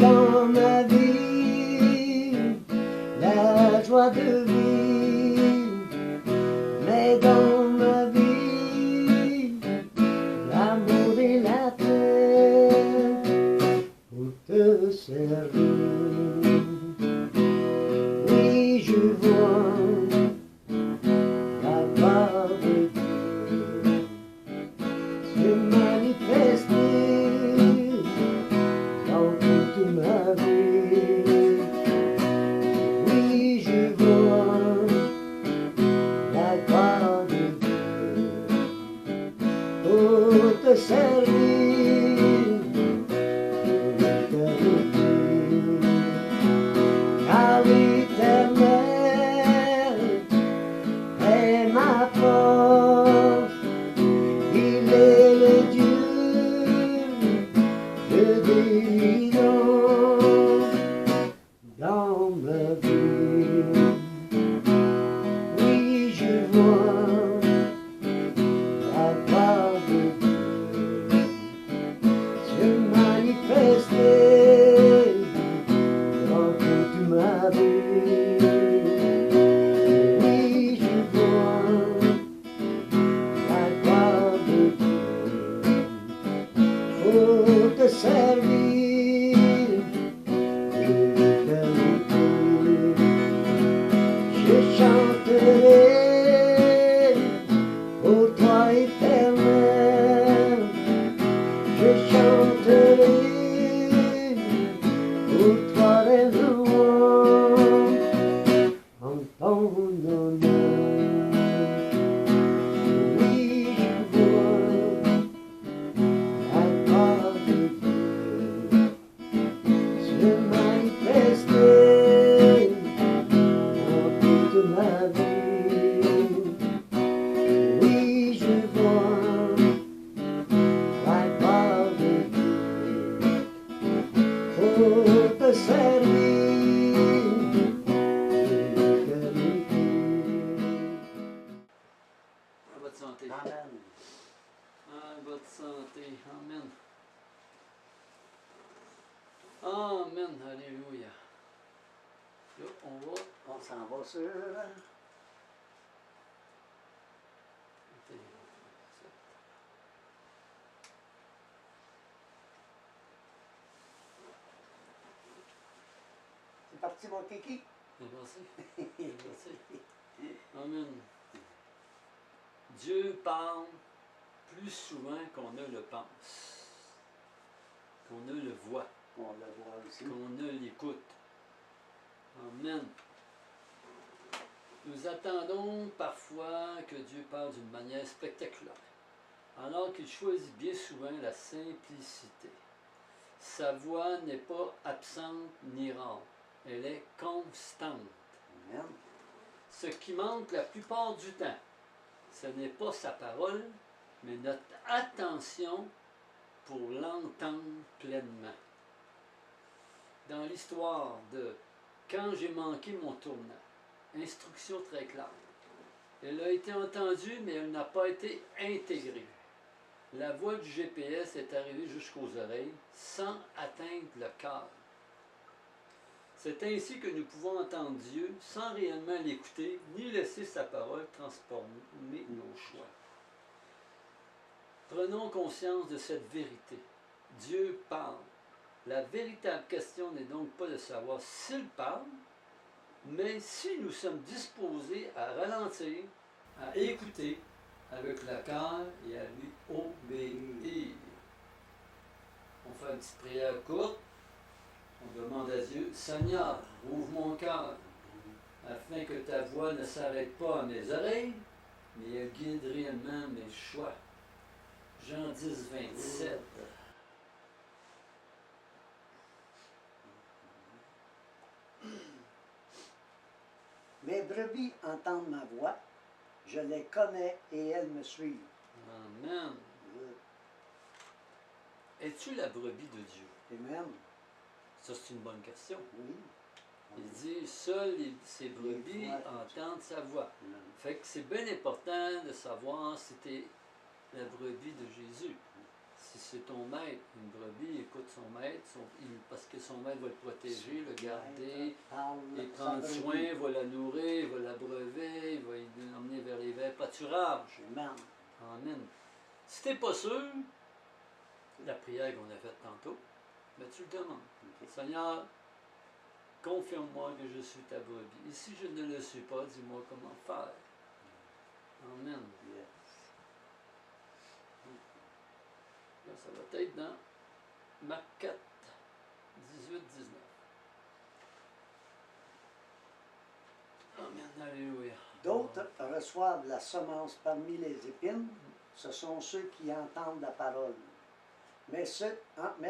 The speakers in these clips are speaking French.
dans ma vie la joie de vivre, mais dans ma vie l'amour et la paix pour te servir. Oui, je vois la part de Dieu se manifester dans toute ma vie. Oui, je vois la gloire de Dieu pour te servir pour l'éternité. Car l'Éternel est ma force, il est le Dieu de délivrance dans ma vie. Oui, je vois la gloire de Dieu se manifester dans toute ma vie. Oui, je vois la gloire de Dieu pour te servir l'éternité. Je chanterai pour toi éternel, je chanterai pour toi les louanges en ton honneur. Oui, je vois la gloire de Dieu se manifester dans toute ma vie. Oui, je vois la gloire de Dieu pour te servir l'éternité. À votre santé. Amen. À votre santé. Amen. Amen. Alléluia. Là, On s'en va sur c'est parti mon kiki. Merci. Amen. Dieu parle plus souvent qu'on ne le pense, qu'on ne le voit, On le voit aussi. qu'on ne l'écoute. Amen. Nous attendons parfois que Dieu parle d'une manière spectaculaire, alors qu'il choisit bien souvent la simplicité. Sa voix n'est pas absente ni rare, elle est constante. Amen. Ce qui manque la plupart du temps, ce n'est pas sa parole, mais notre attention pour l'entendre pleinement. Dans l'histoire de « Quand j'ai manqué mon tournant », instruction très claire. Elle a été entendue, mais elle n'a pas été intégrée. La voix du GPS est arrivée jusqu'aux oreilles, sans atteindre le cœur. C'est ainsi que nous pouvons entendre Dieu sans réellement l'écouter, ni laisser sa parole transformer nos choix. Prenons conscience de cette vérité. Dieu parle. La véritable question n'est donc pas de savoir s'il parle, mais si nous sommes disposés à ralentir, à écouter avec le cœur et à lui obéir. On fait une petite prière courte. On demande à Dieu, Seigneur, ouvre mon cœur, afin que ta voix ne s'arrête pas à mes oreilles, mais elle guide réellement mes choix. Jean 10, 27. Mes brebis entendent ma voix, je les connais et elles me suivent. Amen. Es-tu la brebis de Dieu? Amen. Ça, c'est une bonne question. Oui. Il dit, seules ses brebis entendent sa voix. Fait que c'est bien important de savoir si tu es la brebis de Jésus. Si c'est ton maître, une brebis écoute l'écoute son maître, parce que son maître va le protéger, le garder, Parle, et prendre ça soin, va la nourrir, va l'abreuver, va l'emmener vers les verts pâturages. Amen. Amen. Si tu n'es pas sûr, la prière qu'on a faite tantôt, ben tu le demandes. Ok. Seigneur, confirme-moi que je suis ta brebis. Et si je ne le suis pas, dis-moi comment faire. Amen. Yes. Là, ça va être dans Marc 4, 18, 19. Amen. Alléluia. D'autres reçoivent la semence parmi les épines. Ce sont ceux qui entendent la parole. Mais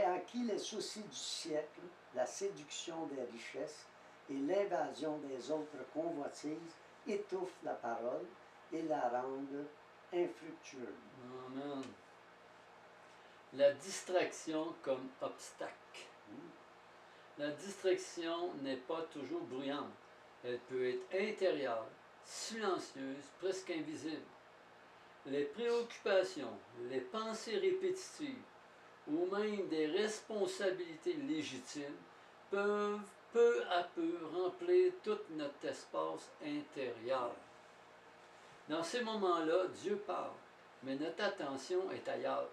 à qui les soucis du siècle, la séduction des richesses et l'invasion des autres convoitises étouffent la parole et la rendent infructueuse. Amen. La distraction comme obstacle. La distraction n'est pas toujours bruyante. Elle peut être intérieure, silencieuse, presque invisible. Les préoccupations, les pensées répétitives ou même des responsabilités légitimes peuvent peu à peu remplir tout notre espace intérieur. Dans ces moments-là, Dieu parle, mais notre attention est ailleurs.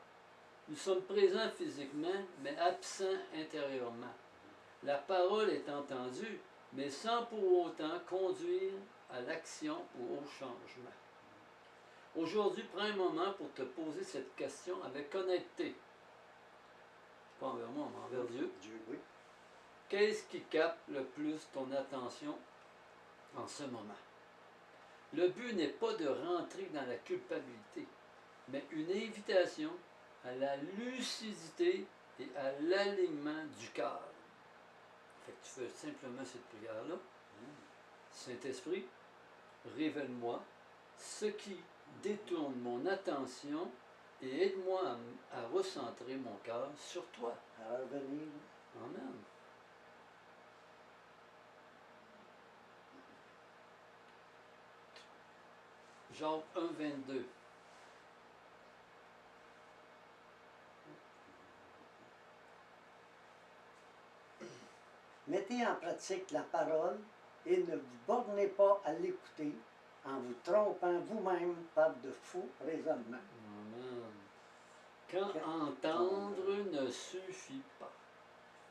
Nous sommes présents physiquement, mais absents intérieurement. La parole est entendue, mais sans pour autant conduire à l'action ou au changement. Aujourd'hui, prends un moment pour te poser cette question avec honnêteté. Pas envers moi, mais envers Dieu. Dieu, oui. Qu'est-ce qui capte le plus ton attention en ce moment? Le but n'est pas de rentrer dans la culpabilité, mais une invitation à la lucidité et à l'alignement du cœur. Fait que tu fais simplement cette prière-là. Saint-Esprit, révèle-moi ce qui détourne mon attention et aide-moi à recentrer mon cœur sur toi. À revenir. Amen. Jacques 1, 22. Mettez en pratique la parole et ne vous bornez pas à l'écouter en vous trompant vous-même par de faux raisonnements. Amen. Quand entendre ne suffit pas,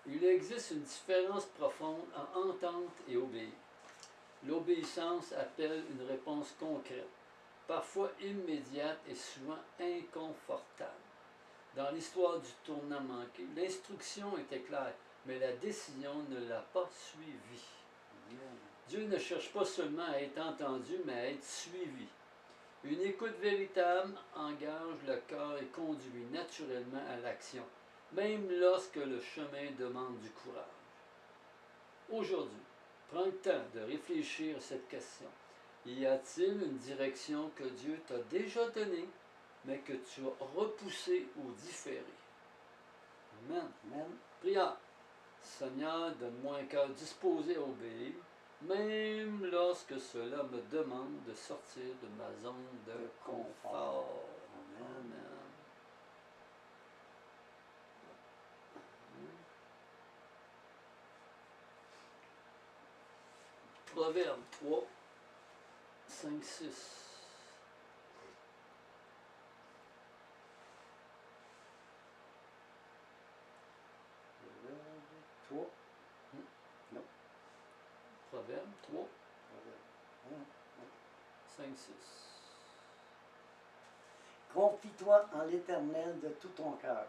il existe une différence profonde en entendre et obéir. L'obéissance appelle une réponse concrète, parfois immédiate et souvent inconfortable. Dans l'histoire du tournant manqué, l'instruction était claire, mais la décision ne l'a pas suivie. Dieu ne cherche pas seulement à être entendu, mais à être suivi. Une écoute véritable engage le cœur et conduit naturellement à l'action, même lorsque le chemin demande du courage. Aujourd'hui, prends le temps de réfléchir à cette question. Y a-t-il une direction que Dieu t'a déjà donnée, mais que tu as repoussée ou différée? Amen. Amen. Prière. Seigneur, donne-moi un cœur disposé à obéir, même lorsque cela me demande de sortir de ma zone de confort. Amen. Proverbe 3, 5, 6. Toi. Proverbe 3, 5, 6. Confie-toi en l'Éternel de tout ton cœur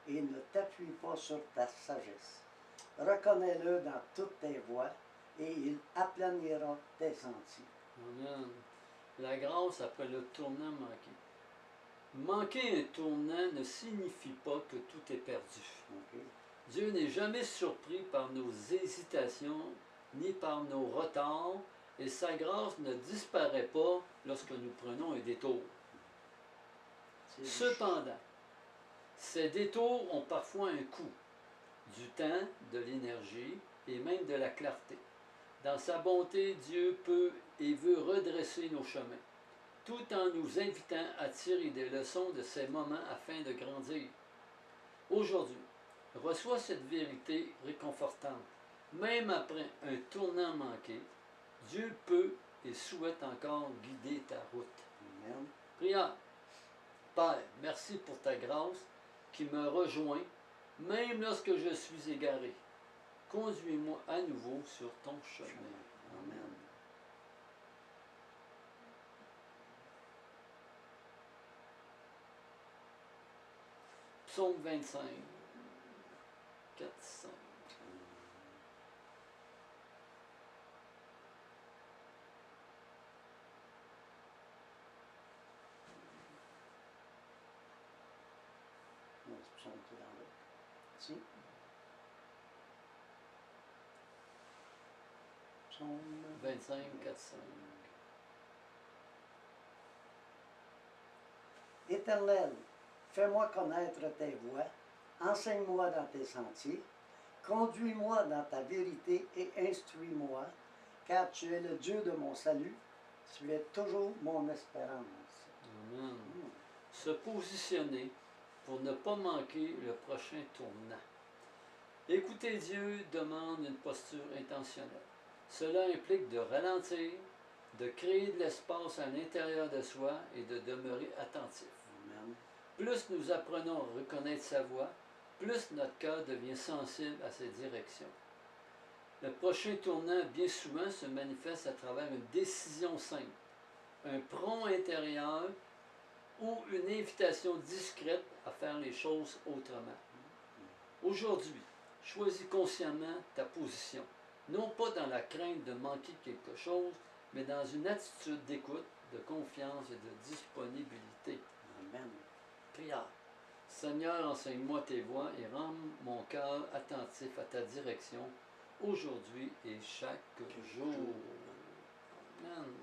et ne t'appuie pas sur ta sagesse. Reconnais-le dans toutes tes voies et il aplanira tes sentiers. Amen. La grâce après le tournant manqué. Manquer un tournant ne signifie pas que tout est perdu. Okay. Dieu n'est jamais surpris par nos hésitations ni par nos retards et sa grâce ne disparaît pas lorsque nous prenons un détour. Cependant, ces détours ont parfois un coût, du temps, de l'énergie et même de la clarté. Dans sa bonté, Dieu peut et veut redresser nos chemins, tout en nous invitant à tirer des leçons de ces moments afin de grandir. Aujourd'hui, Reçois cette vérité réconfortante. Même après un tournant manqué, Dieu peut et souhaite encore guider ta route. Amen. Prière. Père, merci pour ta grâce qui me rejoint, même lorsque je suis égaré. Conduis-moi à nouveau sur ton chemin. Amen. Psaume 25, 4, 5. Non, c'est psaume qui est dans l'autre. Si. Psaume 25, 4, 5. Éternel, fais-moi connaître tes voies, enseigne-moi dans tes sentiers, conduis-moi dans ta vérité et instruis-moi, car tu es le Dieu de mon salut, tu es toujours mon espérance. Amen. Se positionner pour ne pas manquer le prochain tournant. Écouter Dieu demande une posture intentionnelle. Cela implique de ralentir, de créer de l'espace à l'intérieur de soi et de demeurer attentif. Amen. Plus nous apprenons à reconnaître sa voix, plus notre cœur devient sensible à ses directions. Le prochain tournant, bien souvent, se manifeste à travers une décision simple, un prompt intérieur ou une invitation discrète à faire les choses autrement. Aujourd'hui, choisis consciemment ta position, non pas dans la crainte de manquer quelque chose, mais dans une attitude d'écoute, de confiance et de disponibilité. Amen. Prière. Seigneur, enseigne-moi tes voies et rends mon cœur attentif à ta direction aujourd'hui et chaque jour. Amen.